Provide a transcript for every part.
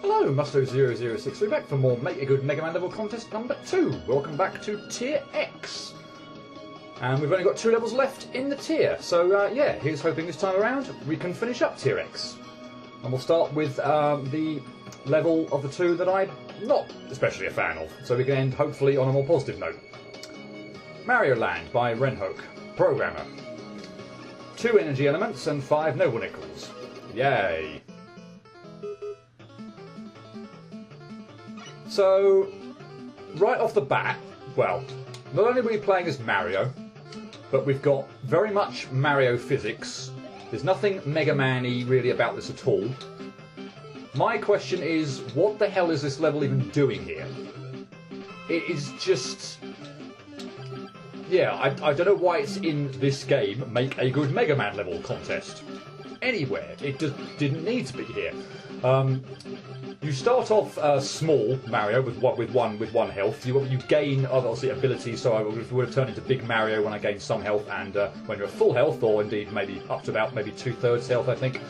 Hello, Musto0063 back for more Make a Good Mega Man level contest number 2. Welcome back to Tier X. And we've only got 2 levels left in the tier, so yeah, here's hoping this time around we can finish up Tier X. And we'll start with the level of the 2 that I'm not especially a fan of, so we can end hopefully on a more positive note. Mario Land by Renhoke, Programmer. 2 energy elements and 5 noble nickels. Yay! So, right off the bat, well, not only are we playing as Mario, but we've got very much Mario physics. There's nothing Mega Man-y really about this at all. My question is, what the hell is this level even doing here? It is just... yeah, I don't know why it's in this game, Make a Good Mega Man level contest. Anywhere. It just didn't need to be here. You start off small Mario with one health. You gain obviously abilities. So I would have turned into Big Mario when I gained some health, and when you're at full health, or indeed maybe up to about maybe 2/3 health, I think,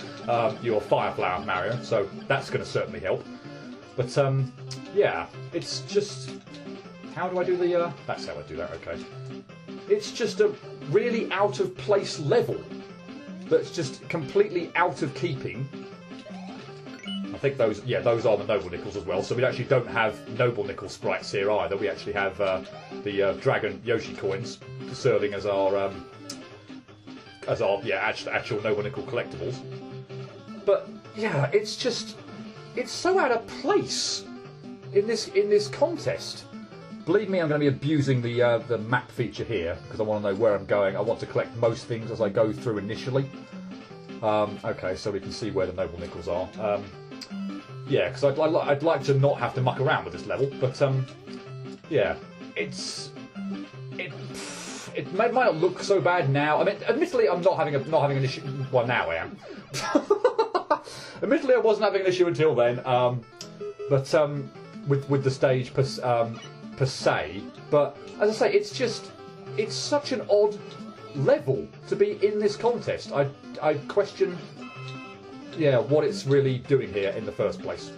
you're Fire Flower Mario. So that's going to certainly help. But yeah, it's just how do I do the? That's how I do that. Okay, it's just a really out of place level. That's just completely out of keeping. I think those are the Noble Nickels as well. So we actually don't have Noble Nickel sprites here either. We actually have the Dragon Yoshi coins serving as our actual Noble Nickel collectibles. But yeah, it's so out of place in this contest. Believe me, I'm going to be abusing the map feature here because I want to know where I'm going. I want to collect most things as I go through initially. Okay, so we can see where the Noble Nickels are. Yeah, because I'd like to not have to muck around with this level, but yeah, it might not look so bad now. I mean, admittedly, I'm not having an issue. Well, now I am. Admittedly, I wasn't having an issue until then. But with the stage per se, but as I say, it's such an odd level to be in this contest. I question, yeah, what it's really doing here in the first place.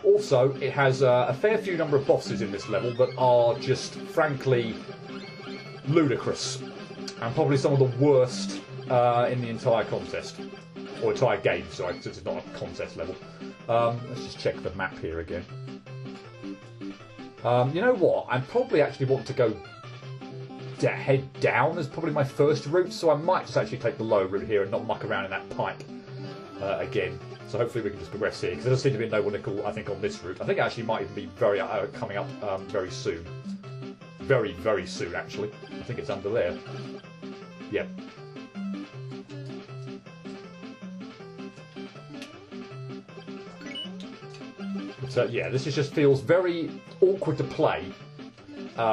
Also, it has a fair few number of bosses in this level that are just frankly ludicrous, and probably some of the worst in the entire contest, or entire game. Sorry, since it's not a contest level. Let's just check the map here again. You know what? I probably actually want to go head down as probably my first route, so I might just actually take the low route here and not muck around in that pipe again. So hopefully we can just progress here, because there does seem to be a Noble Nickel, I think, on this route. I think it actually might even be coming up very soon. Very, very soon, actually. I think it's under there. Yep. So yeah, this just feels very awkward to play. You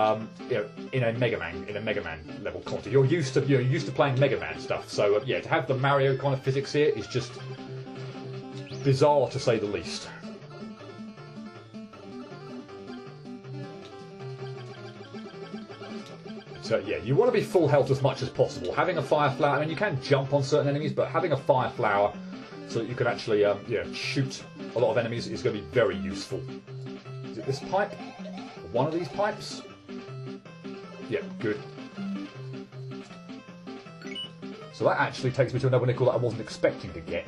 know, in a Mega Man level content. You're used to playing Mega Man stuff. So yeah, to have the Mario kind of physics here is just bizarre to say the least. So yeah, you want to be full health as much as possible. Having a Fire Flower, I mean, you can jump on certain enemies, but having a Fire Flower so that you can actually shoot a lot of enemies is going to be very useful. Is it this pipe? One of these pipes? Yeah, good. So that actually takes me to another nickel that I wasn't expecting to get.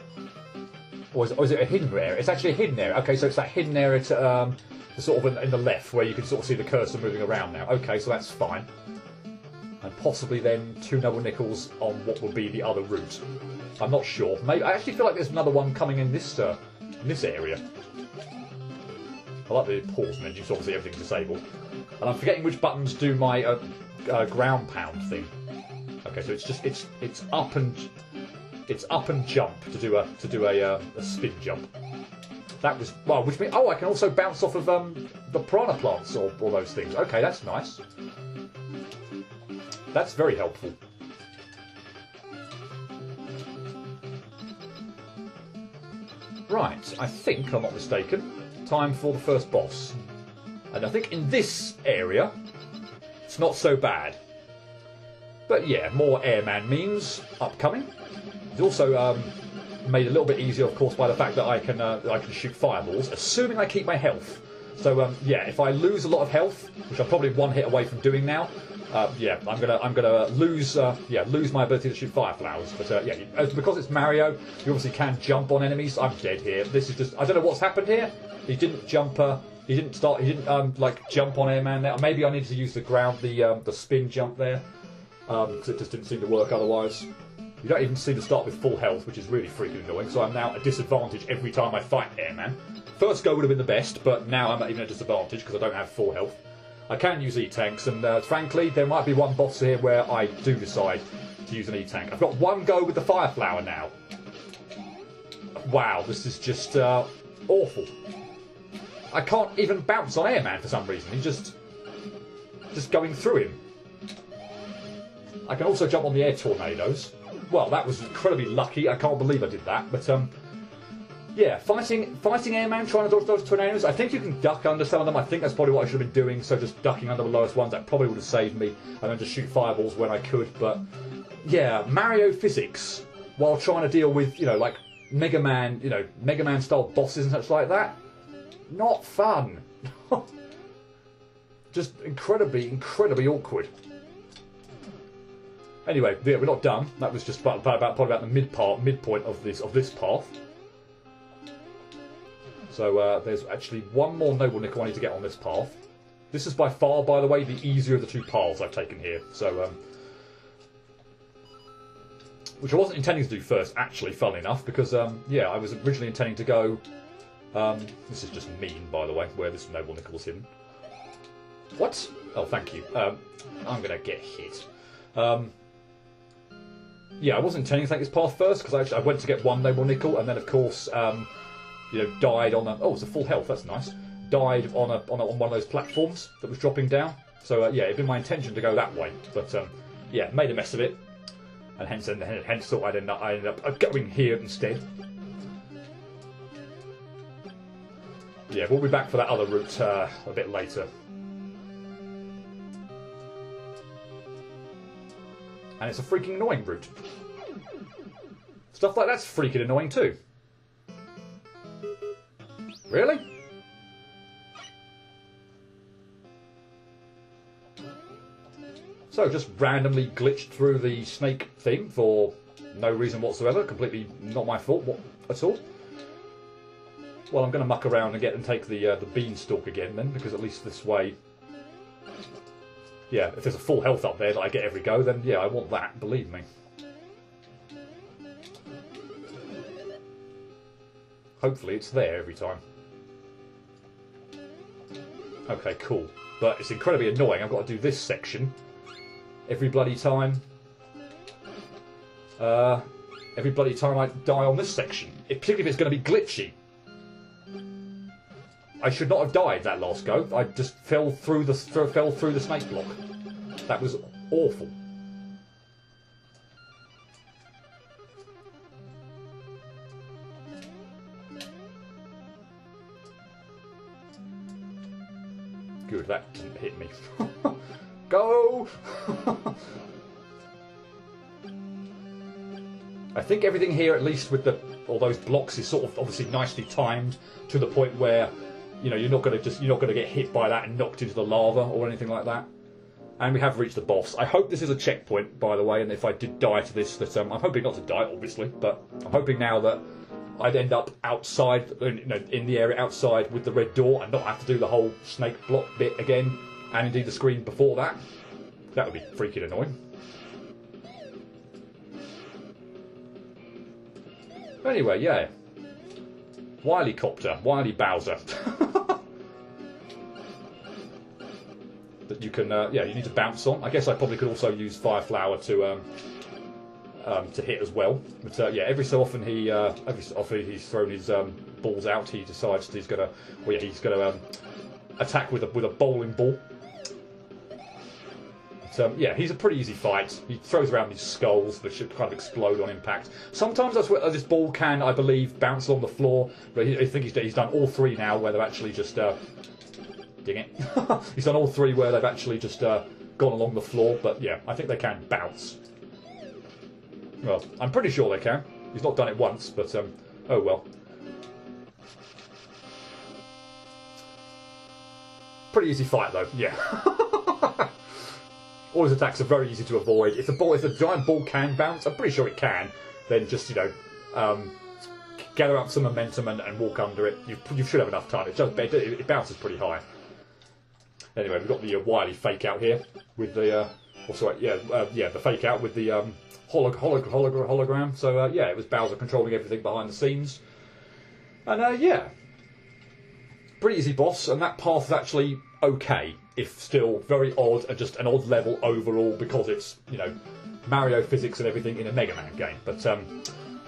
Or is it a hidden area? It's actually a hidden area. Okay, so it's that hidden area to sort of in the left where you can sort of see the cursor moving around now. Okay, so that's fine. And possibly then 2 Noble Nickels on what will be the other route. I'm not sure. Maybe I actually feel like there's another one coming in this area. I like the pause menu, so obviously everything's disabled. And I'm forgetting which buttons do my ground pound thing. Okay, so it's up and jump to do a spin jump. That was well, which means I can also bounce off of the piranha plants or those things. Okay, that's nice. That's very helpful. Right, I think, if I'm not mistaken, time for the first boss. And I think in this area, it's not so bad. But yeah, more Airman memes upcoming. There's also made a little bit easier, of course, by the fact that I can shoot fireballs, assuming I keep my health. So yeah, if I lose a lot of health, which I'm probably one hit away from doing now, yeah, I'm gonna lose my ability to shoot fire flowers. But yeah, because it's Mario, you obviously can jump on enemies. I'm dead here. This is just, I don't know what's happened here. He didn't jump. He didn't like jump on Airman there. Maybe I needed to use the spin jump there, because it just didn't seem to work otherwise. You don't even seem to start with full health, which is really freaking annoying. So I'm now at a disadvantage every time I fight Airman. First go would have been the best, but now I'm not even at a disadvantage because I don't have full health. I can use E-tanks, and frankly, there might be one boss here where I do decide to use an E-tank. I've got one go with the fire flower now. Wow, this is just awful. I can't even bounce on Airman for some reason. He's just going through him. I can also jump on the air tornadoes. Well, that was incredibly lucky. I can't believe I did that. But yeah, fighting Airman, trying to dodge tornadoes. I think you can duck under some of them. I think that's probably what I should have been doing. So just ducking under the lowest ones, that probably would have saved me. And then just shoot fireballs when I could. But yeah, Mario physics while trying to deal with, like Mega Man, Mega Man style bosses and such like that. Not fun. Just incredibly awkward. Anyway, yeah, we're not done. That was just probably about the midpoint of this path. So there's actually one more noble nickel I need to get on this path. This is by far, by the way, the easier of the two paths I've taken here. So, which I wasn't intending to do first, actually, funnily enough, because yeah, I was originally intending to go. This is just mean, by the way, where this noble nickel was hidden. What? Oh, thank you. I'm gonna get hit. Yeah, I wasn't intending to take this path first because I went to get one noble nickel, and then of course, died on a. Oh, it's a full health. That's nice. Died on one of those platforms that was dropping down. So yeah, it'd been my intention to go that way, but yeah, made a mess of it, and hence thought I'd end up going here instead. Yeah, we'll be back for that other route a bit later. And it's a freaking annoying route. Stuff like that's freaking annoying too. Really? So, just randomly glitched through the snake thing for no reason whatsoever. Completely not my fault at all. Well, I'm going to muck around and take the beanstalk again then, because at least this way... Yeah, if there's a full health up there that I get every go, then yeah, I want that, believe me. Hopefully it's there every time. Okay, cool. But it's incredibly annoying. I've got to do this section every bloody time. Every bloody time I die on this section. Particularly if it's going to be glitchy. I should not have died that last go. I just fell through the snake block. That was awful. Good, that didn't hit me. Go! I think everything here, at least with all those blocks, is sort of obviously nicely timed to the point where you're not going to get hit by that and knocked into the lava or anything like that. And we have reached the boss. I hope this is a checkpoint, by the way, and if I did die to this, that I'm hoping not to die, obviously, but I'm hoping now that I'd end up outside, in the area outside with the red door and not have to do the whole snake block bit again, and indeed the screen before that. That would be freaking annoying. Anyway, yeah. Wily Copter, Wily Bowser. That you can, yeah, you need to bounce on. I guess I probably could also use Fire Flower to hit as well. But yeah, every so often he's thrown his balls out. He decides that he's gonna attack with a bowling ball. But, yeah, he's a pretty easy fight. He throws around these skulls that should kind of explode on impact. Sometimes that's where this ball can, I believe, bounce along the floor. But I think he's done all three now, where they've actually just ding it. He's done all three where they've actually just gone along the floor. But yeah, I think they can bounce. Well, I'm pretty sure they can. He's not done it once, but oh well. Pretty easy fight though, yeah. All his attacks are very easy to avoid. If the giant ball can bounce, I'm pretty sure it can, then just, you know, gather up some momentum and walk under it. You should have enough time. It bounces pretty high. Anyway, we've got the wily fake out here with the the fake out with the hologram. So yeah, it was Bowser controlling everything behind the scenes, and yeah, pretty easy boss. And that path is actually okay, if still very odd and just an odd level overall because it's, you know, Mario physics and everything in a Mega Man game. But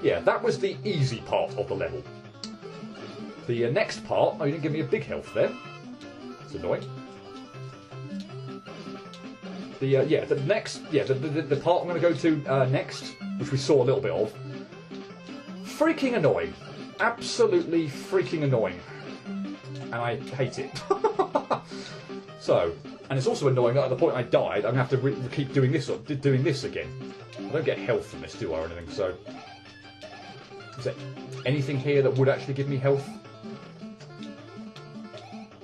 yeah, that was the easy part of the level. The next part, oh, you didn't give me a big health there. That's annoying. The part I'm going to go to next, which we saw a little bit of, freaking annoying, absolutely freaking annoying, and I hate it. So, and it's also annoying that at the point I died, I'm going to have to keep doing this again. I don't get health from this, do I, or anything? So, is there anything here that would actually give me health?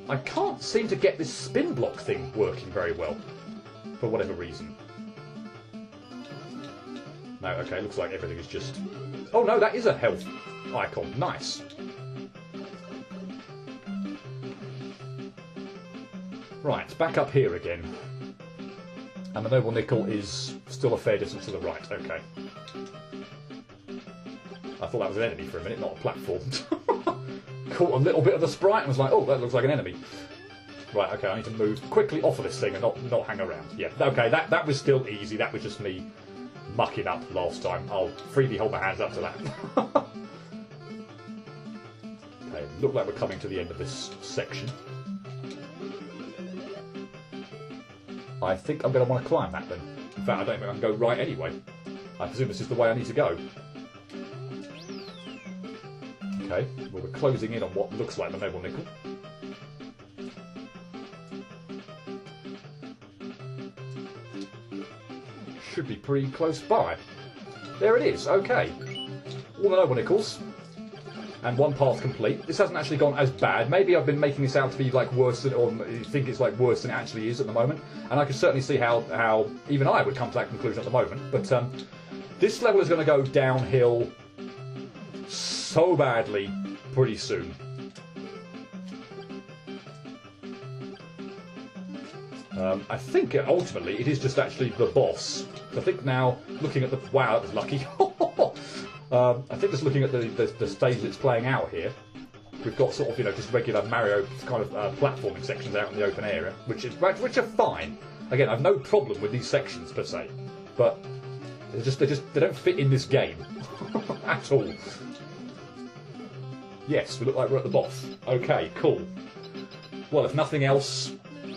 I can't seem to get this spin block thing working very well. For whatever reason. No, okay, looks like everything is just... Oh no, that is a health icon. Nice. Right, back up here again. And the Noble Nickel is still a fair distance to the right. Okay. I thought that was an enemy for a minute, not a platform. Caught a little bit of the sprite and was like, oh, that looks like an enemy. Right, okay, I need to move quickly off of this thing and not hang around. Yeah, okay, that was still easy. That was just me mucking up last time. I'll freely hold my hands up to that. Okay, look like we're coming to the end of this section. I think I'm going to want to climb that then. In fact, I don't think I can go right anyway. I presume this is the way I need to go. Okay, well, we're closing in on what looks like the Noble Nickel. Should be pretty close by. There it is, okay. All the Noble Nickels. And one path complete. This hasn't actually gone as bad. Maybe I've been making this out to be like worse than, or you think it's like worse than it actually is at the moment. And I can certainly see how even I would come to that conclusion at the moment. But this level is going to go downhill so badly pretty soon. I think ultimately it is just actually the boss. I think now, looking at the... Wow, that was lucky. I think just looking at the stage that's playing out here, we've got sort of, you know, just regular Mario kind of platforming sections out in the open area, which are fine. Again, I've no problem with these sections per se, but they don't fit in this game at all. Yes, we look like we're at the boss. Okay, cool. Well, if nothing else,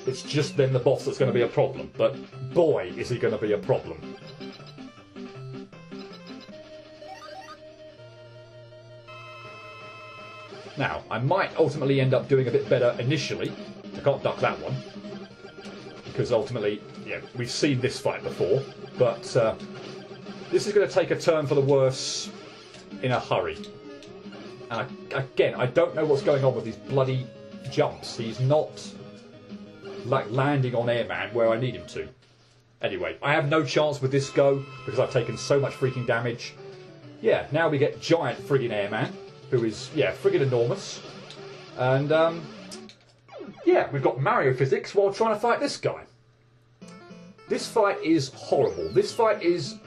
it's just then the boss that's going to be a problem. But boy, is he going to be a problem. Now, I might ultimately end up doing a bit better initially. I can't duck that one. Because ultimately, yeah, we've seen this fight before. But this is going to take a turn for the worse in a hurry. And again, I don't know what's going on with these bloody jumps. He's not like landing on Airman where I need him to. Anyway, I have no chance with this go because I've taken so much freaking damage. Yeah, now we get giant friggin' Airman, who is, yeah, friggin' enormous. And, yeah, we've got Mario physics while trying to fight this guy. This fight is horrible. This fight is...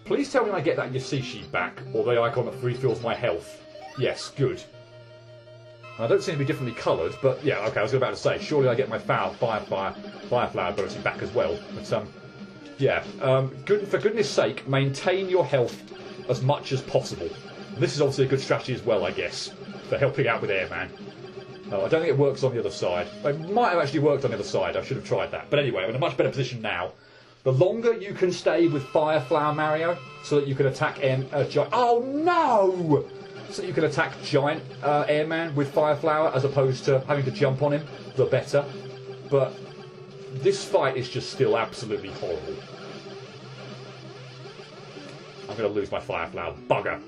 Please tell me I get that Yossi sheet back, or the icon that refills my health. Yes, good. I don't seem to be differently coloured, but yeah, okay, I was about to say, surely I get my Fireflower ability back as well. But, yeah, for goodness sake, maintain your health as much as possible. And this is obviously a good strategy as well, I guess, for helping out with Airman. I don't think it works on the other side. It might have actually worked on the other side, I should have tried that. But anyway, I'm in a much better position now. The longer you can stay with Fireflower Mario, so that you can attack giant... Oh no! So that you can attack giant Airman with Fireflower, as opposed to having to jump on him, the better. But this fight is just still absolutely horrible. I'm going going to lose my fire flower. Bugger.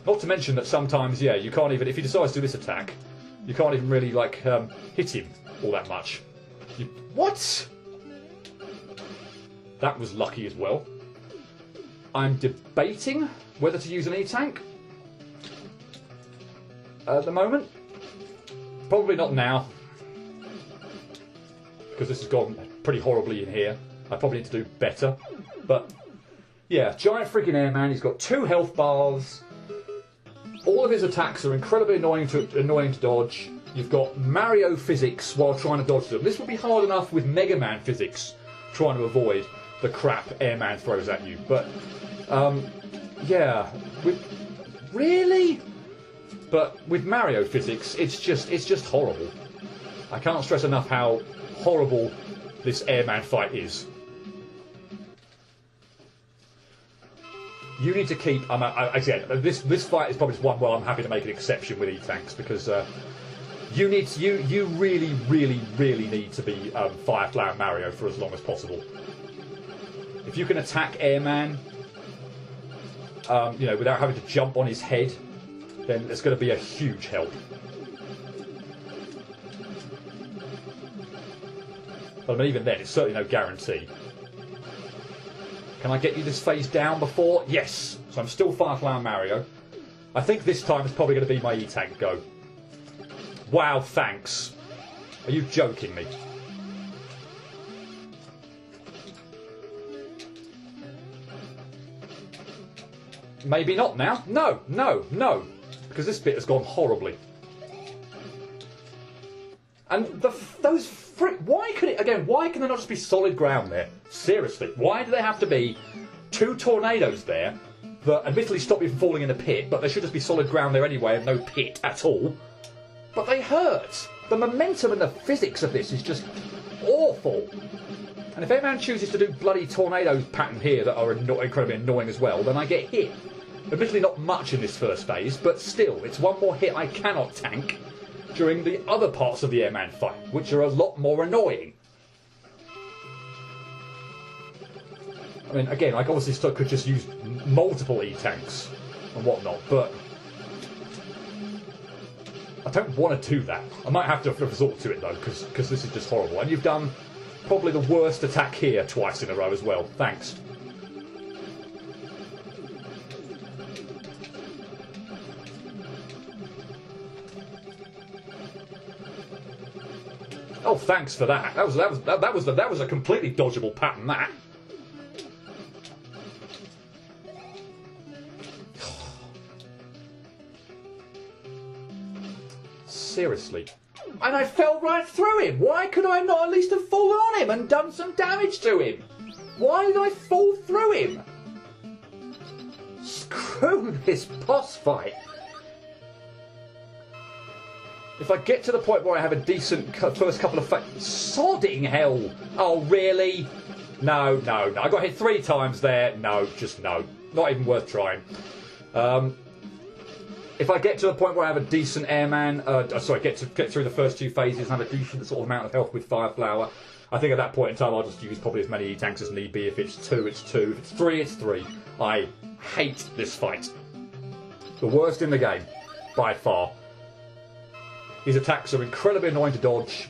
Not to mention that sometimes, yeah, you can't even, if he decides to do this attack, you can't even really, like, hit him all that much. What? That was lucky as well. I'm debating whether to use an E-Tank at the moment. Probably not now, because this has gone pretty horribly in here. I probably need to do better. But, yeah, giant freaking airman. He's got 2 health bars. All of his attacks are incredibly annoying to dodge. You've got Mario physics while trying to dodge them. This would be hard enough with Mega Man physics, trying to avoid the crap Airman throws at you. But, yeah, really? But with Mario physics, it's just horrible. I can't stress enough how horrible this Airman fight is. You need to keep. Again, this fight is probably just one where I'm happy to make an exception with E-Tanks, because you really, really, really need to be Fire Flower Mario for as long as possible. If you can attack Airman, without having to jump on his head, then it's going to be a huge help. But I mean, even then, it's certainly no guarantee. Can I get you this phase down before? Yes. So I'm still Fire Flower Mario. I think this time it's probably going to be my E-Tank go. Wow, thanks. Are you joking me? Maybe not now. No, no, no. Because this bit has gone horribly. And those why can there not just be solid ground there? Seriously, why do there have to be 2 tornadoes there that admittedly stop you from falling in a pit, but there should just be solid ground there anyway and no pit at all? But they hurt. The momentum and the physics of this is just awful. And if anyone chooses to do bloody tornado pattern here that are incredibly annoying as well, then I get hit. Admittedly not much in this first phase, but still, it's one more hit I cannot tank during the other parts of the Airman fight, which are a lot more annoying. I mean, again, I obviously still could just use multiple E-Tanks and whatnot, but I don't want to do that. I might have to resort to it, though, because this is just horrible. And you've done probably the worst attack here twice in a row as well. Thanks. Oh, thanks for that. That was a completely dodgeable pattern. That. Seriously. And I fell right through him. Why could I not at least have fallen on him and done some damage to him? Why did I fall through him? Screw this boss fight. If I get to the point where I have a decent first couple of sodding hell. Oh, really? No, no, no. I got hit 3 times there. No, just no. Not even worth trying. If I get to the point where I have a decent Airman, get through the first 2 phases and have a decent sort of amount of health with Fire Flower, I think at that point in time I'll just use probably as many E-Tanks as need be. If it's 2, it's 2. If it's 3, it's 3. I hate this fight. The worst in the game, by far. His attacks are incredibly annoying to dodge.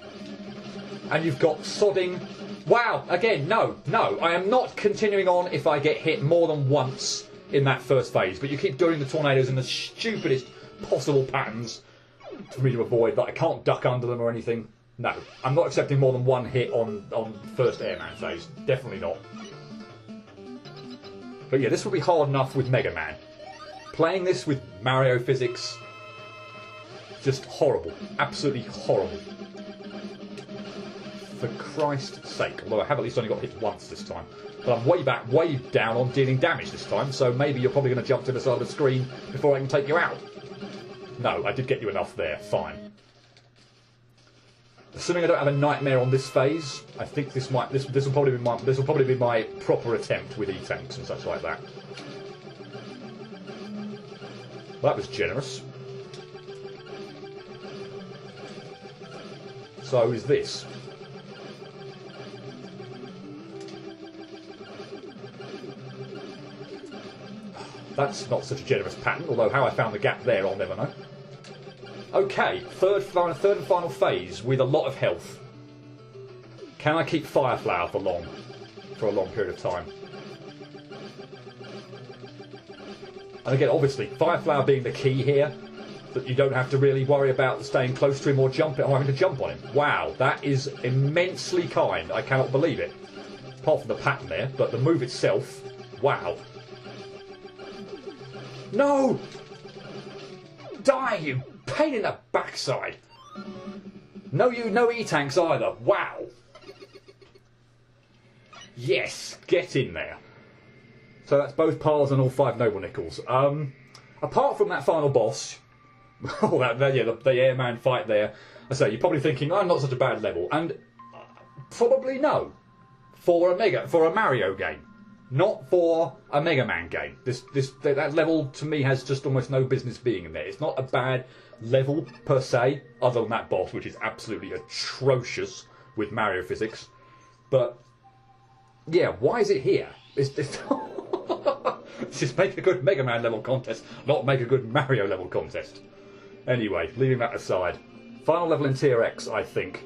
And you've got sodding... Wow, again, no, no. I am not continuing on if I get hit more than once in that first phase. But you keep doing the tornadoes in the stupidest possible patterns for me to avoid. Like, I can't duck under them or anything. No, I'm not accepting more than 1 hit on first Airman phase. Definitely not. But yeah, this will be hard enough with Mega Man. Playing this with Mario physics... just horrible. Absolutely horrible. For Christ's sake. Although I have at least only got hit once this time. But I'm way down on dealing damage this time, so maybe you're probably going to jump to the side of the screen before I can take you out. No, I did get you enough there. Fine. Assuming I don't have a nightmare on this phase, I think this will probably be my proper attempt with E-Tanks and such like that. Well, that was generous. So is this. That's not such a generous pattern, although how I found the gap there I'll never know. Okay, third and final phase with a lot of health. Can I keep Fire Flower for a long period of time? And again, obviously, Fire Flower being the key here, that you don't have to really worry about staying close to him or having to jump on him. Wow, that is immensely kind. I cannot believe it. Apart from the pattern there, but the move itself, wow. No! Die, you pain in the backside! No E-tanks either. Wow! Yes, get in there. So that's both Pars and all 5 Noble Nickels. Apart from that final boss, the airman fight there, I say you're probably thinking, oh, not such a bad level, and probably no, for a Mario game, not for a Mega Man game. That level to me has just almost no business being in there. It's not a bad level per se, other than that boss, which is absolutely atrocious with Mario physics. But yeah, why is it here? Just make a good Mega Man level contest, not make a good Mario level contest. Anyway, leaving that aside. Final level in Tier X, I think.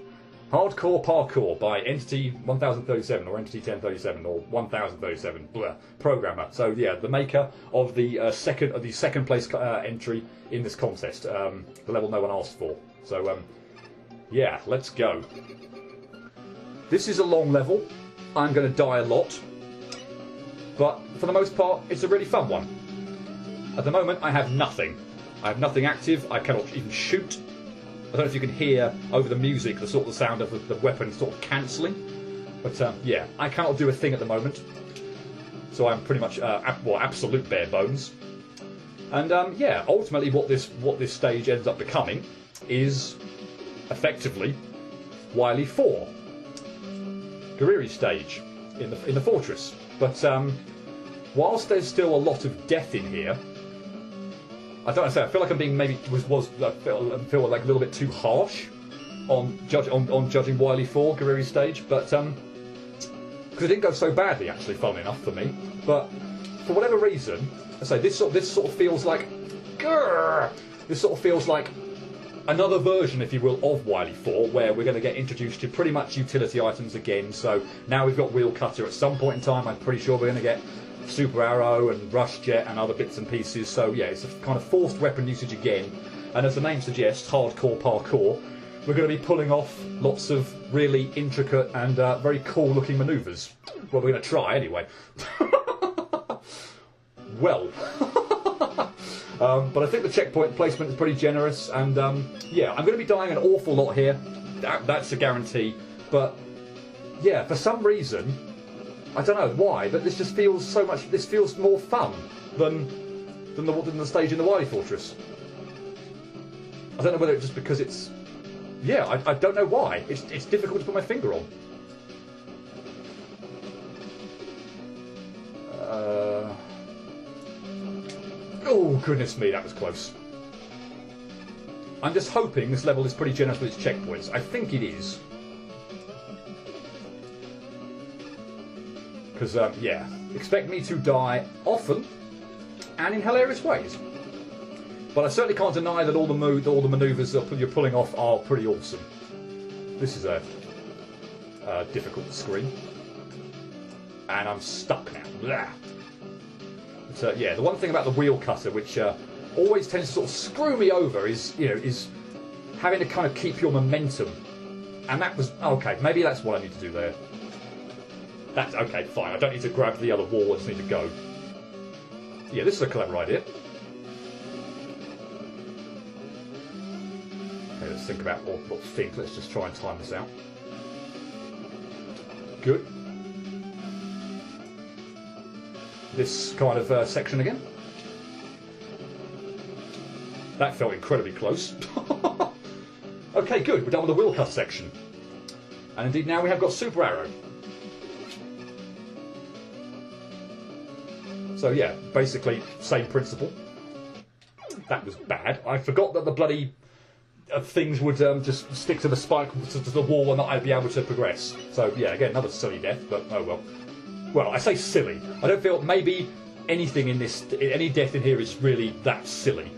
Hardcore Parkour by Entity 1037 or Entity 1037 or 1037 programmer. So yeah, the maker of the second place entry in this contest, the level no one asked for. So yeah, let's go. This is a long level. I'm going to die a lot, but for the most part, it's a really fun one. At the moment, I have nothing. I have nothing active. I cannot even shoot. I don't know if you can hear over the music the sort of sound of the weapon sort of cancelling. But yeah, I cannot do a thing at the moment. So I'm pretty much absolute bare bones. And yeah, ultimately what this stage ends up becoming is effectively Wily 4, Gariri stage in the fortress. But whilst there's still a lot of death in here, I don't know. I feel like I'm being I feel like a little bit too harsh on judging Wily 4 Gariri stage, but because it didn't go so badly actually, funnily enough for me. But for whatever reason, I say this sort of feels like another version, if you will, of Wily 4, where we're going to get introduced to pretty much utility items again. So now we've got Wheel Cutter. At some point in time, I'm pretty sure we're going to get Super Arrow and Rush Jet and other bits and pieces. So yeah, it's a kind of forced weapon usage again. And as the name suggests, hardcore parkour, we're going to be pulling off lots of really intricate and very cool looking manoeuvres. Well, we're going to try anyway. Well, but I think the checkpoint placement is pretty generous, and yeah, I'm going to be dying an awful lot here. That's a guarantee. But yeah, for some reason, I don't know why, but this just feels so much. This feels more fun than the stage in the Wily Fortress. I don't know whether it's just because it's. Yeah, I don't know why. It's difficult to put my finger on. Oh, goodness me, that was close. I'm just hoping this level is pretty generous with its checkpoints. I think it is. Because, yeah, expect me to die often and in hilarious ways. But I certainly can't deny that all the manoeuvres that you're pulling off are pretty awesome. This is a difficult screen. And I'm stuck now. Blah. But, yeah, the one thing about the Wheel Cutter, which always tends to sort of screw me over, is having to kind of keep your momentum. And that was okay. Maybe that's what I need to do there. That's okay. Fine. I don't need to grab the other wall. I just need to go. Yeah, this is a clever idea. Okay, let's think about what things. Let's just try and time this out. Good. This kind of section again. That felt incredibly close. Okay, good. We're done with the Wheel Cutter section. And indeed now we have got Super Arrow. So yeah, basically same principle. That was bad. I forgot that the bloody things would just stick to the spike, to the wall, and that I'd be able to progress. So yeah, again, another silly death, but oh well. Well, I say silly. I don't feel maybe anything in this, any death in here is really that silly.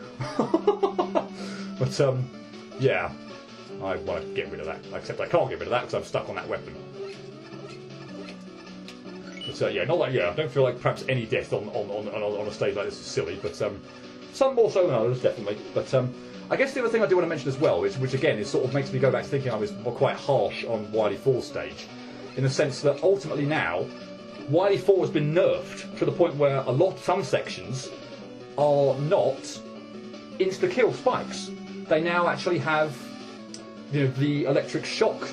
But yeah, I want to get rid of that. Except I can't get rid of that because I'm stuck on that weapon. But yeah, not like I don't feel like perhaps any death on a stage like this is silly, but some more so than others, definitely. But I guess the other thing I do want to mention as well is, which again is sort of makes me go back to thinking I was quite harsh on Wily 4's stage, in the sense that ultimately now Wily 4 has been nerfed to the point where some sections are not insta-kill spikes. They now actually have, the electric shock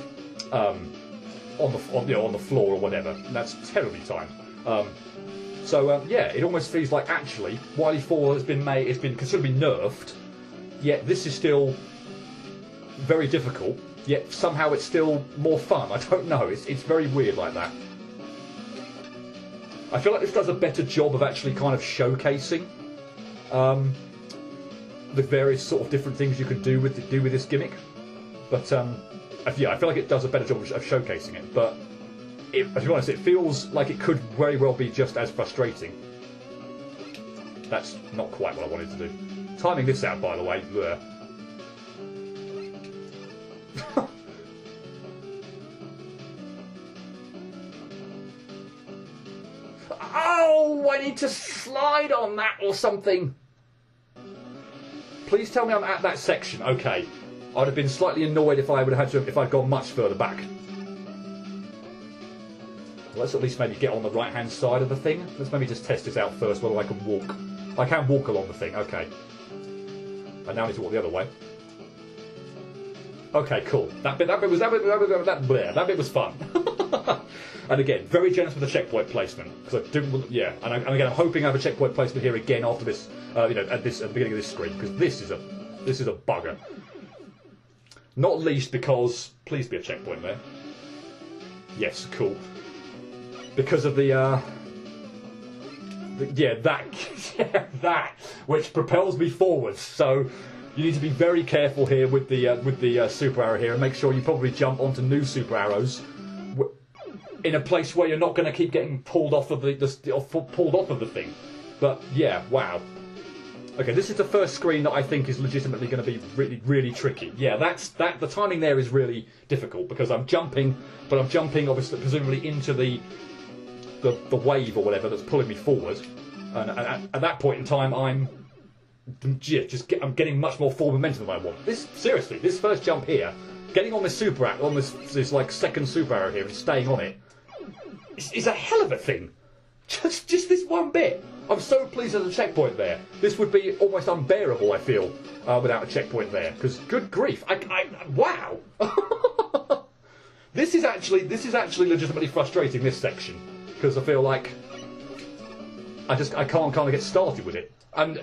on the floor or whatever. And that's terribly timed. Yeah, it almost feels like actually Wily 4 has been considerably nerfed. Yet this is still very difficult. Yet somehow it's still more fun. I don't know. It's very weird like that. I feel like this does a better job of actually kind of showcasing the various sort of different things you can do with this gimmick. But yeah, I feel like it does a better job of showcasing it. But to be honest, it feels like it could very well be just as frustrating. That's not quite what I wanted to do. Timing this out, by the way. Oh, I need to slide on that or something. Please tell me I'm at that section. Okay. I'd have been slightly annoyed if I'd gone much further back. Well, let's at least maybe get on the right-hand side of the thing. Let's maybe just test this out first, whether I can walk. I can walk along the thing, okay. I now need to walk the other way. Okay, cool. That bit was fun. And again, very generous with the checkpoint placement, because I didn't. Yeah, and again, I'm hoping I have a checkpoint placement here again after this. At the beginning of this screen, because this is a bugger. Not least because, please be a checkpoint there. Yes, cool. Because of that, which propels me forwards. So you need to be very careful here with the super arrow here, and make sure you probably jump onto new super arrows in a place where you're not going to keep getting pulled off of the thing. But yeah, wow. Okay, this is the first screen that I think is legitimately going to be really, really tricky. Yeah, the timing there is really difficult because I'm jumping, but I'm jumping obviously presumably into the wave or whatever that's pulling me forward, and at that point in time I'm getting much more forward momentum than I want. This first jump here, getting on this super arrow, on this like second super arrow here and staying on it, is a hell of a thing. Just this one bit. I'm so pleased there's a checkpoint there. This would be almost unbearable, I feel, without a checkpoint there. Because good grief, wow. This is actually legitimately frustrating, this section, because I feel like I can't kind of get started with it, and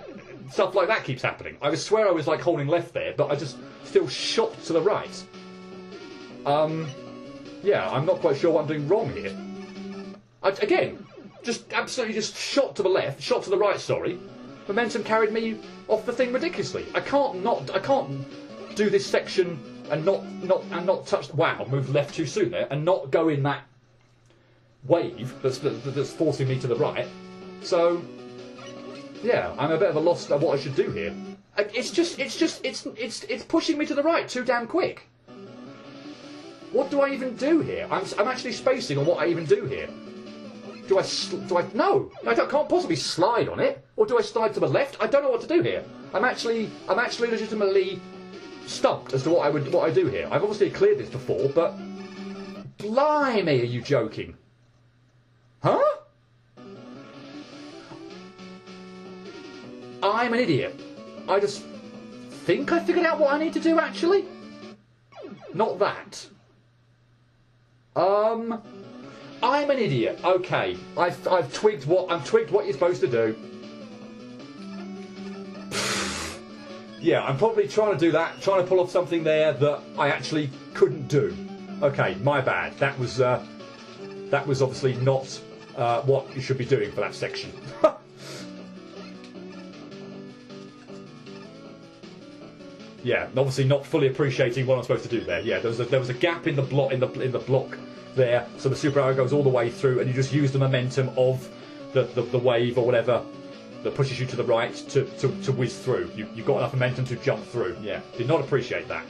stuff like that keeps happening. I swear I was like holding left there, but I just still shot to the right. Yeah, I'm not quite sure what I'm doing wrong here. Again, just absolutely shot to the left, shot to the right. Sorry, momentum carried me off the thing ridiculously. I can't do this section and not touch. Wow, moved left too soon there, and not go in that wave that's forcing me to the right. So yeah, I'm a bit of a loss of what I should do here. It's pushing me to the right too damn quick. What do I even do here? I'm actually spacing on what I even do here. No, I can't possibly slide on it. Or do I slide to the left? I don't know what to do here. I'm actually legitimately stumped as to what I do here. I've obviously cleared this before, but blimey, are you joking? Huh? I'm an idiot. I just think I figured out what I need to do, actually. Not that. I'm an idiot. Okay, I've twigged what you're supposed to do. Yeah, I'm probably trying to do that, trying to pull off something there that I actually couldn't do. Okay, my bad. That was obviously not what you should be doing for that section. Yeah, obviously not fully appreciating what I'm supposed to do there. Yeah, there was a gap in the block there, so the super arrow goes all the way through, and you just use the momentum of the wave or whatever that pushes you to the right to whiz through. You've got enough momentum to jump through. Yeah, did not appreciate that.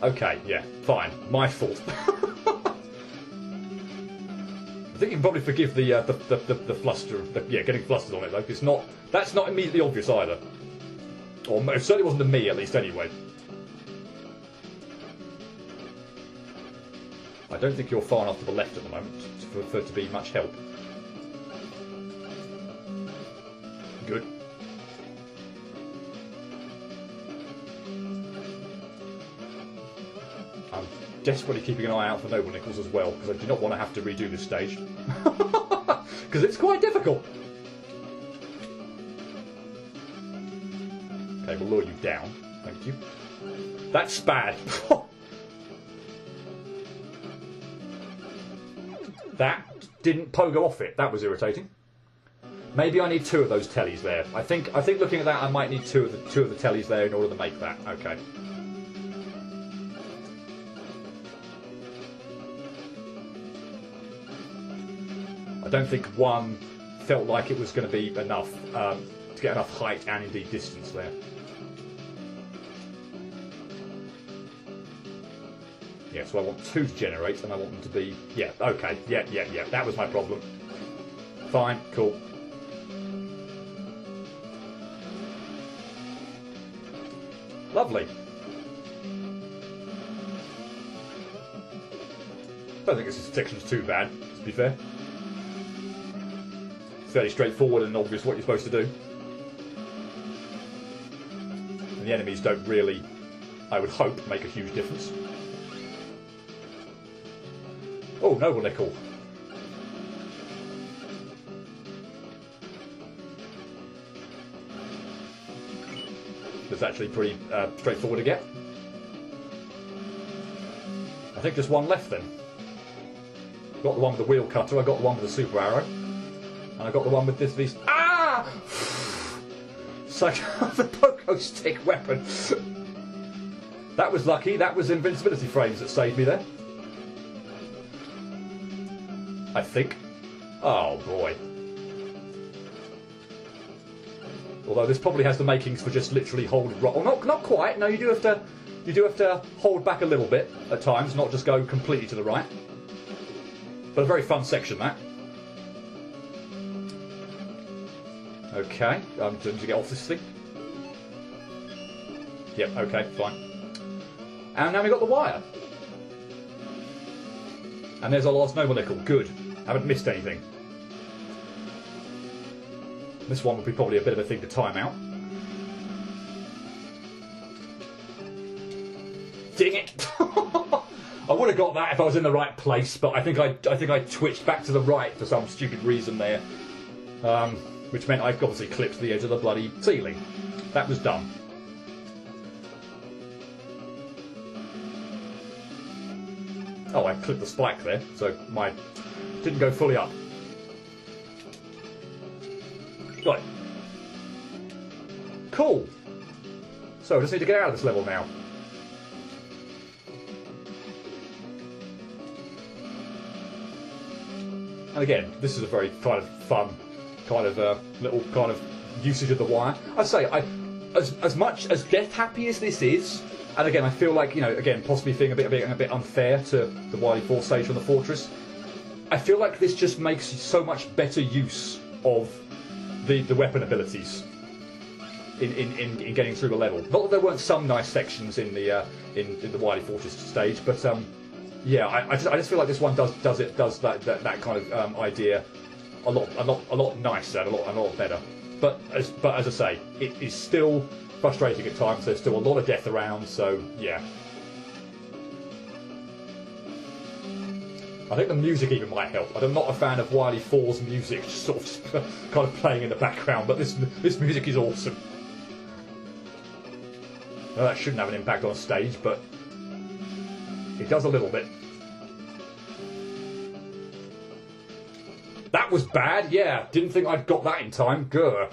Okay, yeah, fine. My fault. I think you can probably forgive the fluster, getting flustered on it though. It's not. That's not immediately obvious either. Or it certainly wasn't to me, at least, anyway. I don't think you're far enough to the left at the moment for it to be much help. Good. I'm desperately keeping an eye out for Noble Nickels as well, because I do not want to have to redo this stage. Because it's quite difficult. Okay, we'll lure you down. Thank you. That's bad. That didn't pogo off it. That was irritating. Maybe I need 2 of those tellies there. I think looking at that, I might need two of the tellies there in order to make that. Okay. I don't think one felt like it was going to be enough to get enough height and indeed distance there. Yeah, so I want 2 to generate, and I want them to be... Yeah, okay, yeah, that was my problem. Fine, cool. Lovely. I don't think this section's too bad, to be fair. It's fairly straightforward and obvious what you're supposed to do. And the enemies don't really, I would hope, make a huge difference. Oh, Noble Nickel. It's actually pretty straightforward to get. I think just one left then. Got the one with the wheel cutter, I got the one with the super arrow. And I got the one with these... Ah! It's like the pogo stick weapon. That was lucky, that was invincibility frames that saved me there. I think. Oh boy. Although this probably has the makings for just literally hold right. Oh, not quite. No, you do have to hold back a little bit at times, not just go completely to the right. But a very fun section that. Okay, I'm going to get off this thing. Yep. Okay, fine. And now we've got the wire. And there's our last Noble Nickel. Good. Haven't missed anything. This one would be probably a bit of a thing to time out. Ding it! I would have got that if I was in the right place, but I think I twitched back to the right for some stupid reason there, which meant I obviously clipped the edge of the bloody ceiling. That was dumb. Oh, I clipped the spike there, so my didn't go fully up. Right. Cool. So I just need to get out of this level now. And again, this is a very kind of fun, kind of little kind of usage of the wire. I'd say as much as death happy as this is. And again, I feel like, you know, again, possibly being a bit unfair to the Wily 4 stage on the Fortress. I feel like this just makes so much better use of the weapon abilities in getting through the level. Not that there weren't some nice sections in the Wily Fortress stage, but yeah, I just feel like this one does that kind of idea a lot nicer, and a lot better. But as I say, it is still frustrating at times. There's still a lot of death around, so yeah. I think the music even might help. I'm not a fan of Wily 4's music, just sort of kind of playing in the background, but this music is awesome. Now, that shouldn't have an impact on stage, but it does a little bit. That was bad, yeah. Didn't think I'd got that in time. Grr.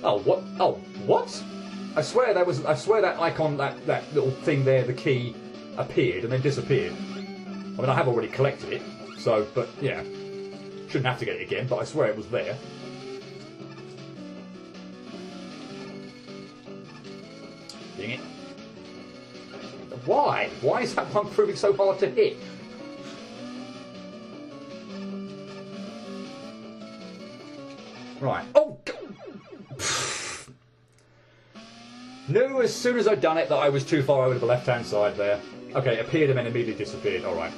Oh, what? Oh, what? I swear that icon, that little thing there, the key, appeared and then disappeared. I mean, I have already collected it, so, but yeah. Shouldn't have to get it again, but I swear it was there. Dang it. Why? Why is that one proving so hard to hit? Right. Oh! Knew as soon as I'd done it that I was too far over to the left-hand side there. Okay, it appeared and then immediately disappeared. Alright.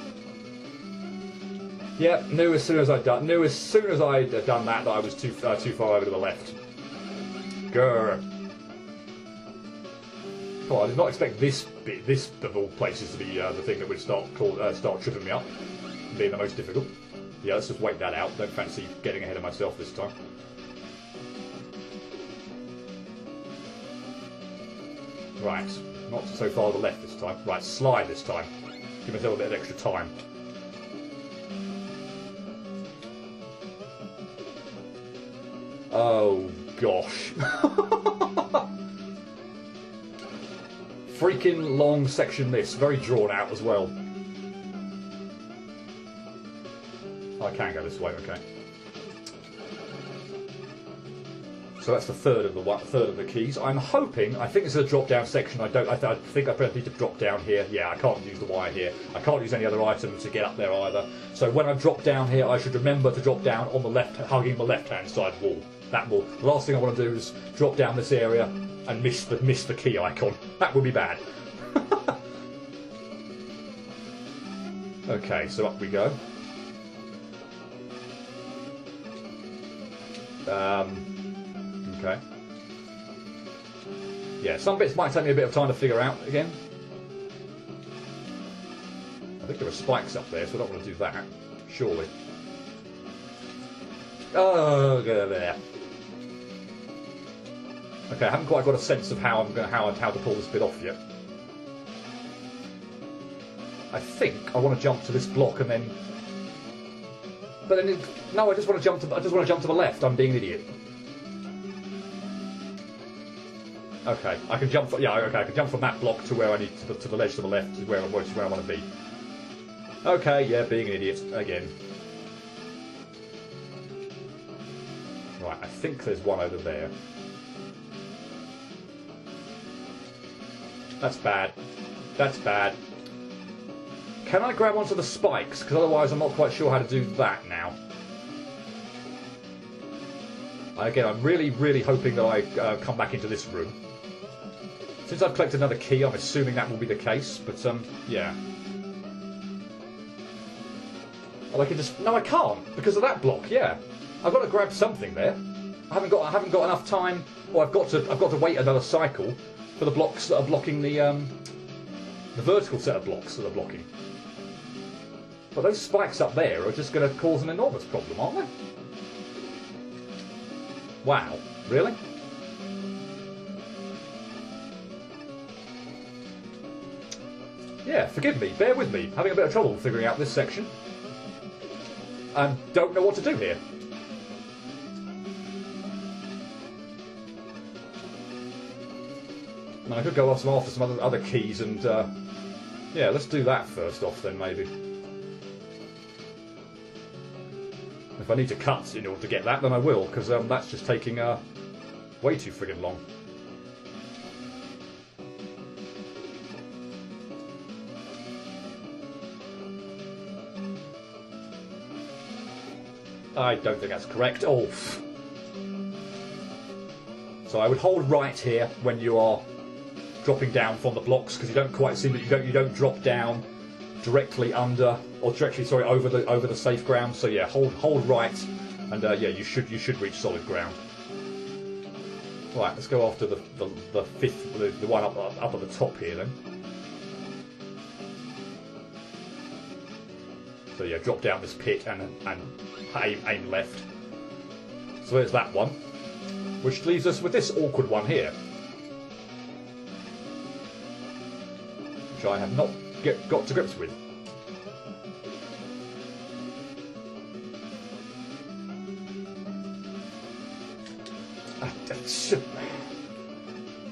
Yep, knew as soon as I'd done that I was too far over to the left. Grr. Oh, I did not expect this of all places to be the thing that would start tripping me up, being the most difficult. Yeah, let's just wait that out. Don't fancy getting ahead of myself this time. Right, not so far to the left this time. Right, slide this time. Give myself a bit of extra time. Oh gosh. Freaking long section this, very drawn out as well. Oh, I can go this way, okay. So that's the third of the keys. I'm hoping. I think this is a drop-down section. I think I need to drop down here. Yeah, I can't use the wire here. I can't use any other items to get up there either. So when I drop down here, I should remember to drop down on the left, hugging the left-hand side wall. That wall. The last thing I want to do is drop down this area and miss the key icon. That would be bad. Okay, so up we go. Okay. Yeah, some bits might take me a bit of time to figure out again. I think there are spikes up there, so I don't want to do that. Surely. Oh, go there. Okay, I haven't quite got a sense of how to pull this bit off yet. I think I want to jump to this block and then. But then, no, I just want to jump to the left. I'm being an idiot. Okay, I can jump. Yeah, okay, I can jump from that block to where I need to the ledge to the left, is where I want to be. Okay, yeah, being an idiot again. Right, I think there's one over there. That's bad. That's bad. Can I grab onto the spikes? Because otherwise I'm not quite sure how to do that now. Again, I'm really, really hoping that I come back into this room. Since I've collected another key, I'm assuming that will be the case, but, yeah. Oh, I can just... No, I can't, because of that block, yeah. I've got to grab something there. I haven't got enough time, or I've got to wait another cycle for the blocks that are blocking the vertical set of blocks that are blocking. But those spikes up there are just going to cause an enormous problem, aren't they? Wow, really? Yeah, forgive me, bear with me. Having a bit of trouble figuring out this section. And don't know what to do here. I mean, I could go off after some other keys and... yeah, let's do that first off then, maybe. If I need to cut in order to get that, then I will, because that's just taking way too friggin' long. I don't think that's correct. Oh. So I would hold right here when you are dropping down from the blocks, because you don't quite see that you don't drop down directly under, or directly, sorry, over the safe ground. So yeah, hold right, and yeah, you should reach solid ground. Right, let's go after the fifth, the one up at the top here then. So yeah, drop down this pit and aim left. So there's that one, which leaves us with this awkward one here, which I have not got to grips with.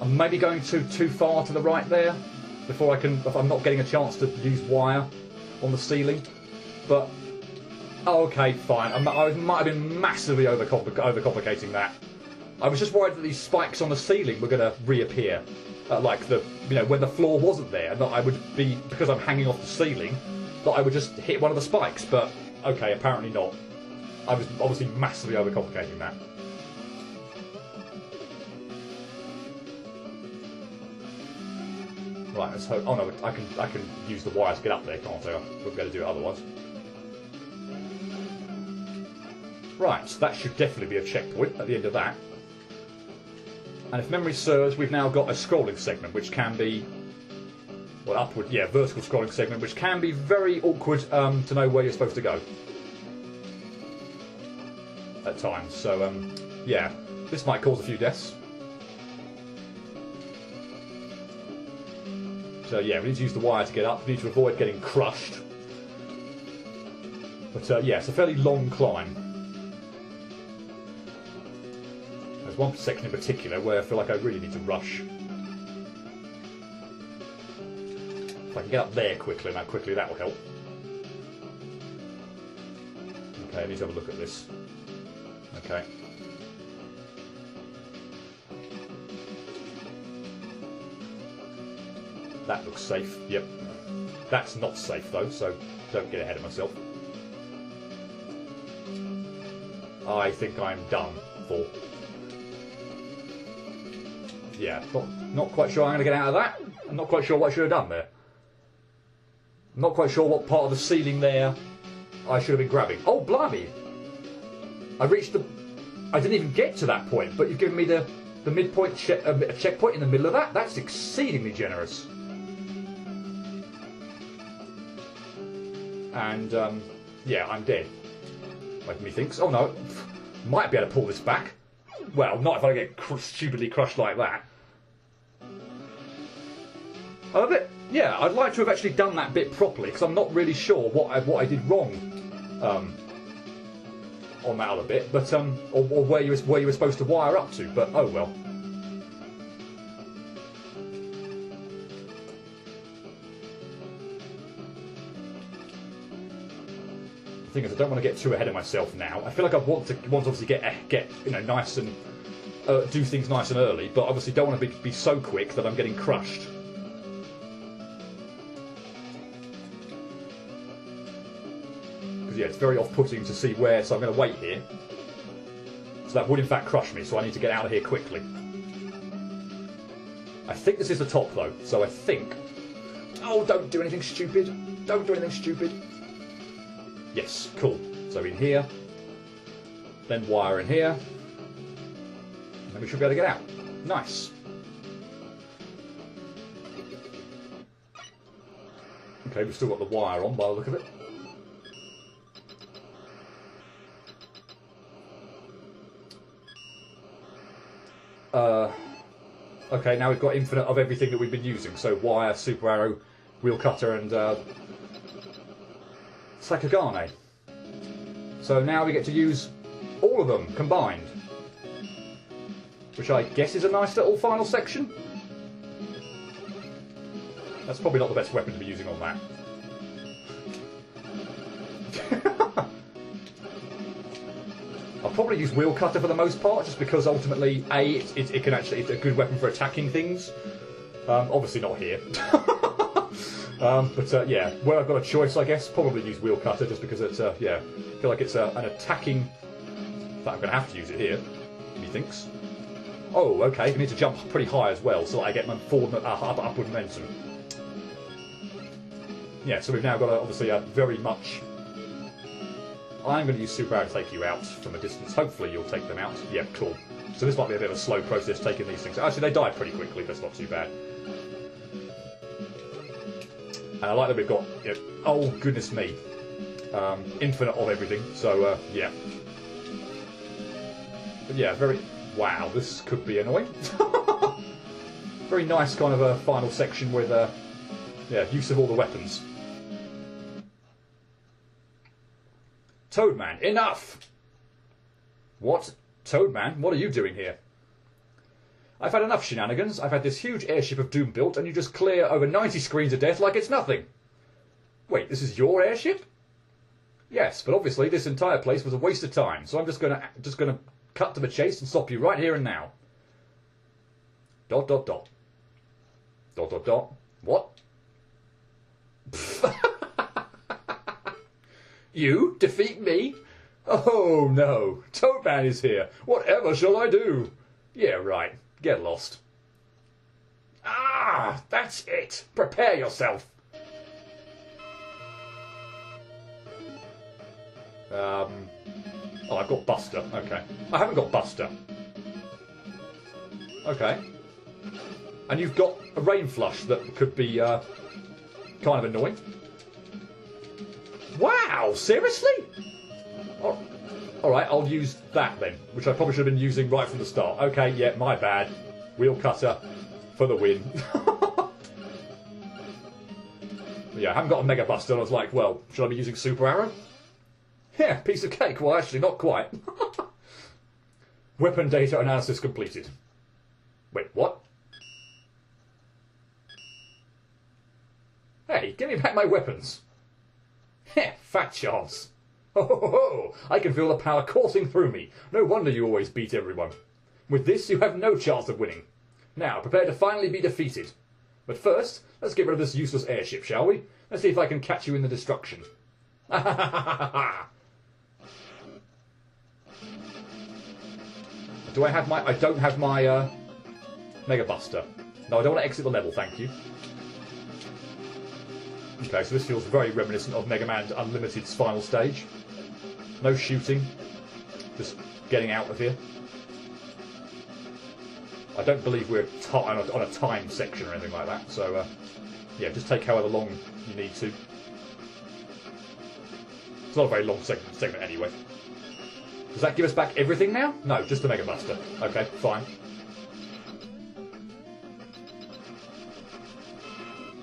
I'm maybe going too far to the right there before if I'm not getting a chance to use wire on the ceiling. But, oh, okay, fine. I might have been massively overcomplicating that. I was just worried that these spikes on the ceiling were going to reappear. Like, when the floor wasn't there, and that I would be, because I'm hanging off the ceiling, that I would just hit one of the spikes. But, okay, apparently not. I was obviously massively overcomplicating that. Right, let's hope. Oh no, I can use the wire to get up there, can't I? I wouldn't be able to do it otherwise. Right, so that should definitely be a checkpoint at the end of that. And if memory serves, we've now got a scrolling segment, which can be, well, upward, yeah, vertical scrolling segment, which can be very awkward to know where you're supposed to go at times. So, yeah, this might cause a few deaths. So yeah, we need to use the wire to get up. We need to avoid getting crushed. But yeah, it's a fairly long climb. There's one section in particular where I feel like I really need to rush. If I can get up there quickly, that will help. Okay, I need to have a look at this. Okay. That looks safe. Yep. That's not safe though, so don't get ahead of myself. I think I'm done for. Yeah, not quite sure I'm going to get out of that. I'm not quite sure what I should have done there. I'm not quite sure what part of the ceiling there I should have been grabbing. Oh, blimey! I didn't even get to that point, but you've given me the midpoint checkpoint in the middle of that. That's exceedingly generous. And, yeah, I'm dead. Like me thinks. Oh no, might be able to pull this back. Well, not if I get stupidly crushed like that. Yeah, I'd like to have actually done that bit properly, because I'm not really sure what I did wrong on that other bit, but or where you were supposed to wire up to. But oh well. The thing is, I don't want to get too ahead of myself now. I feel like I want to obviously get nice and do things nice and early, but obviously don't want to be so quick that I'm getting crushed. Because yeah, it's very off-putting to see where. So I'm going to wait here. So that would in fact crush me. So I need to get out of here quickly. I think this is the top though. So I think. Oh, don't do anything stupid! Don't do anything stupid! Yes, cool. So in here, then wire in here, and then we should be able to get out. Nice. Okay, we've still got the wire on by the look of it. Okay, now we've got infinite of everything that we've been using. So wire, super arrow, wheel cutter, and Sakagane. So now we get to use all of them combined, which I guess is a nice little final section. That's probably not the best weapon to be using on that. I'll probably use wheel cutter for the most part, just because ultimately, it's a good weapon for attacking things. Obviously not here. But yeah, where I've got a choice, I guess, probably use wheel cutter, just because it's yeah, I feel like it's an attacking. In fact, I'm going to have to use it here. Methinks. Oh, okay. We need to jump pretty high as well, so that I get my upward momentum. Yeah, so we've now got obviously very much. I'm going to use super arrow to take you out from a distance. Hopefully, you'll take them out. Yeah, cool. So this might be a bit of a slow process taking these things. Actually, they die pretty quickly. That's not too bad. And I like that we've got, oh goodness me, infinite of everything. So yeah, but yeah, wow. This could be annoying. Very nice kind of a final section with yeah, use of all the weapons. Toadman, enough! What? Toadman, what are you doing here? I've had enough shenanigans. I've had this huge airship of doom built, and you just clear over 90 screens of death like it's nothing. Wait, this is your airship? Yes, but obviously this entire place was a waste of time, so I'm just gonna cut to the chase and stop you right here and now. ... What? You defeat me? Oh no, Toadman is here. Whatever shall I do? Yeah, right. Get lost. Ah, that's it. Prepare yourself. Oh, I've got Buster. Okay. I haven't got Buster. Okay. And you've got a rain flush that could be kind of annoying. Wow, seriously? Oh, alright, I'll use that then, which I probably should have been using right from the start. Okay, yeah, my bad. Wheel cutter for the win. Yeah, I haven't got a Mega Buster, and I was like, well, should I be using Super Arrow? Yeah, piece of cake. Well, actually, not quite. Weapon data analysis completed. Wait, what? Hey, give me back my weapons. Heh, fat chance. Ho ho ho! I can feel the power coursing through me. No wonder you always beat everyone. With this, you have no chance of winning. Now, prepare to finally be defeated. But first, let's get rid of this useless airship, shall we? Let's see if I can catch you in the destruction. Ha ha ha ha ha! Do I have my... I don't have my Mega Buster. No, I don't want to exit the level, thank you. Okay, so this feels very reminiscent of Mega Man Unlimited's final stage. No shooting. Just getting out of here. I don't believe we're on a time section or anything like that, so yeah, just take however long you need to. It's not a very long segment anyway. Does that give us back everything now? No, just the Mega Buster. Okay, fine.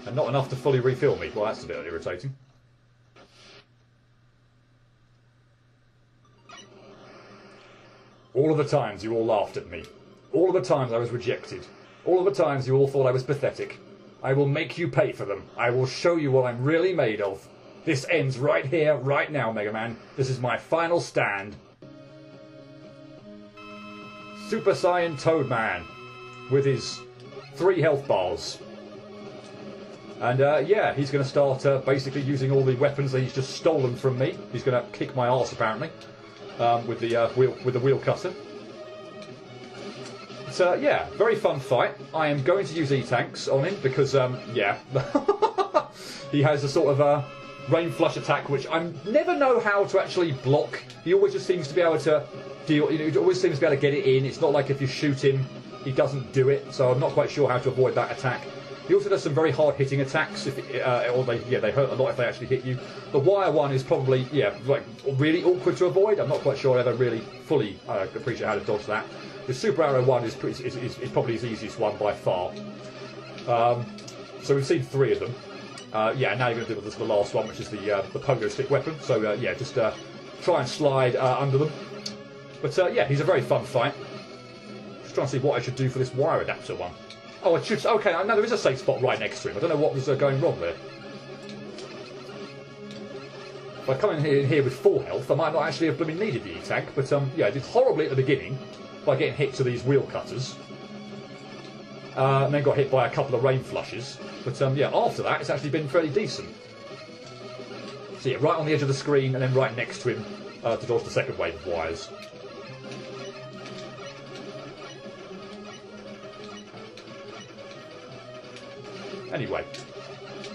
And not enough to fully refill me. Well, that's a bit irritating. All of the times you all laughed at me. All of the times I was rejected. All of the times you all thought I was pathetic. I will make you pay for them. I will show you what I'm really made of. This ends right here, right now, Mega Man. This is my final stand. Super Saiyan Toadman with his 3 health bars. And yeah, he's going to start basically using all the weapons that he's just stolen from me. He's going to kick my arse apparently with the wheel cutter. So yeah, very fun fight. I am going to use E-Tanks on him because yeah, he has a sort of rain flush attack which I never know how to actually block. He always just seems to be able to deal. You know, he always seems to be able to get it in. It's not like if you shoot him, he doesn't do it. So I'm not quite sure how to avoid that attack. He also does some very hard-hitting attacks, if or they hurt a lot if they actually hit you. The wire one is probably, yeah, like really awkward to avoid. I'm not quite sure I ever really fully appreciate how to dodge that. The Super Arrow one is probably his easiest one by far. So we've seen 3 of them. Yeah, now you're going to do the last one, which is the pogo stick weapon. So yeah, just try and slide under them. But yeah, he's a very fun fight. Just trying to see what I should do for this wire adapter one. Oh, I should. Okay, I know there is a safe spot right next to him. I don't know what was going wrong there. If I come in here with full health, I might not actually have blooming needed the E-Tank. But yeah, I did horribly at the beginning by getting hit to these wheel cutters, and then got hit by a couple of rain flushes. But yeah, after that, it's actually been fairly decent. So yeah, right on the edge of the screen, and then right next to him to dodge the second wave of wires. Anyway,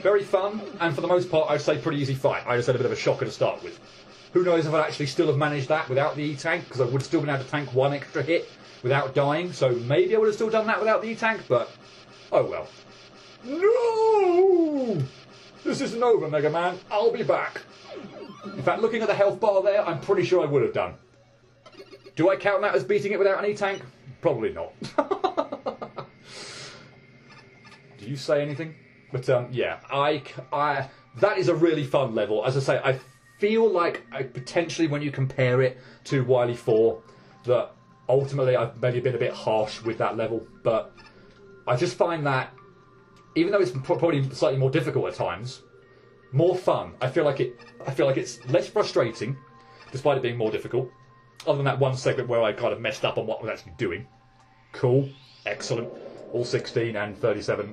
very fun, and for the most part, I'd say pretty easy fight. I just had a bit of a shocker to start with. Who knows if I'd actually still have managed that without the E-Tank, because I would have still been able to tank 1 extra hit without dying, so maybe I would have still done that without the E-Tank, but oh well. No! This isn't over, Mega Man. I'll be back. In fact, looking at the health bar there, I'm pretty sure I would have done. Do I count that as beating it without an E-Tank? Probably not. Do you say anything? But yeah, that is a really fun level. As I say, I feel like potentially when you compare it to Wily 4, that ultimately I've maybe been a bit harsh with that level, but I just find that even though it's probably slightly more difficult at times, more fun. I feel like it's less frustrating, despite it being more difficult. Other than that one segment where I kind of messed up on what I was actually doing. Cool, excellent. All 16 and 37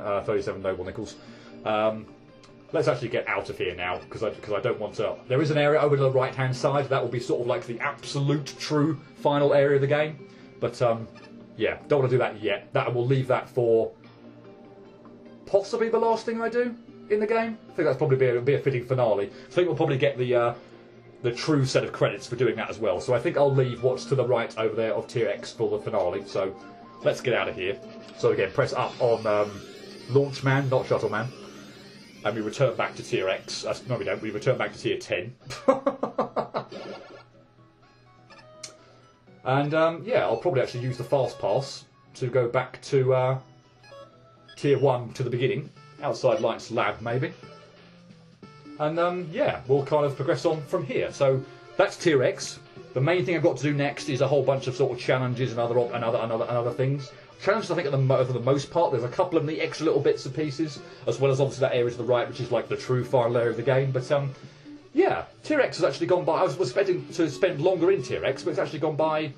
noble nickels. Let's actually get out of here now, because I don't want to... There is an area over to the right-hand side. That will be sort of like the absolute true final area of the game. But, yeah, don't want to do that yet. That will leave that for possibly the last thing I do in the game. I think that's probably be a fitting finale. I think we'll probably get the true set of credits for doing that as well. So I think I'll leave what's to the right over there of Tier X for the finale. So let's get out of here. So again, press up on Launch Man, not Shuttle Man. And we return back to Tier X. No, we don't. We return back to Tier 10. And, yeah, I'll probably actually use the Fast Pass to go back to Tier 1 to the beginning. Outside Lights Lab, maybe. And, yeah, we'll kind of progress on from here. So, that's Tier X. The main thing I've got to do next is a whole bunch of sort of challenges and other things. Challenges, I think, for the most part. There's a couple of the extra little bits and pieces, as well as obviously that area to the right, which is like the true final area of the game. But yeah, Tier X has actually gone by. I was expecting to spend longer in Tier X, but it's actually gone by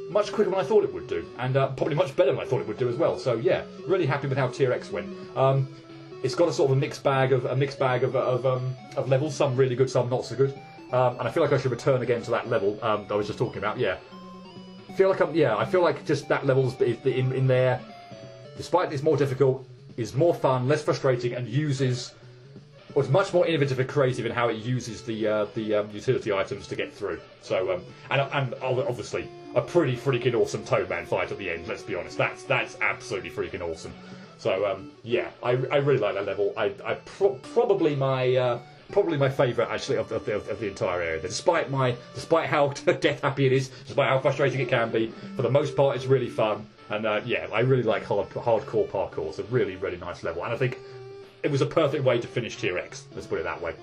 much quicker than I thought it would do, and probably much better than I thought it would do as well. So yeah, really happy with how Tier X went. It's got a sort of a mixed bag of levels. Some really good, some not so good. And I feel like I should return again to that level I was just talking about. Yeah. I feel like just that level in there, despite it's more difficult, is more fun, less frustrating, and is much more innovative and creative in how it uses the utility items to get through. So and obviously a pretty freaking awesome Toadman fight at the end. Let's be honest, that's absolutely freaking awesome. So yeah, I really like that level. Probably my favourite actually of the entire area. Despite how death happy it is, despite how frustrating it can be, for the most part it's really fun. And yeah, I really like hardcore parkour. It's a really, really nice level, and I think it was a perfect way to finish Tier X. Let's put it that way.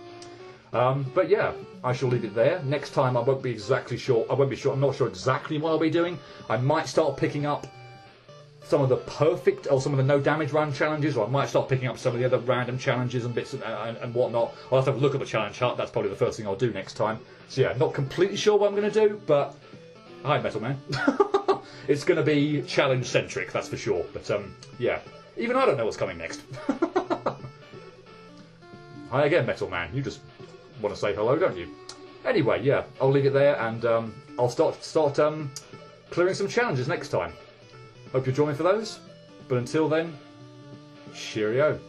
But yeah, I shall leave it there. Next time I won't be exactly sure. I'm not sure exactly what I'll be doing. I might start picking up some of the perfect or some of the no damage run challenges, or I might start picking up some of the other random challenges and bits and whatnot. I'll have to have a look at the challenge hut. That's probably the first thing I'll do next time. So yeah, not completely sure what I'm going to do, but hi, Metal Man. It's going to be challenge centric, that's for sure. But yeah, even I don't know what's coming next. Hi again, Metal Man. You just want to say hello, don't you? Anyway, yeah, I'll leave it there, and I'll start clearing some challenges next time. Hope you'll join me for those. But until then, cheerio.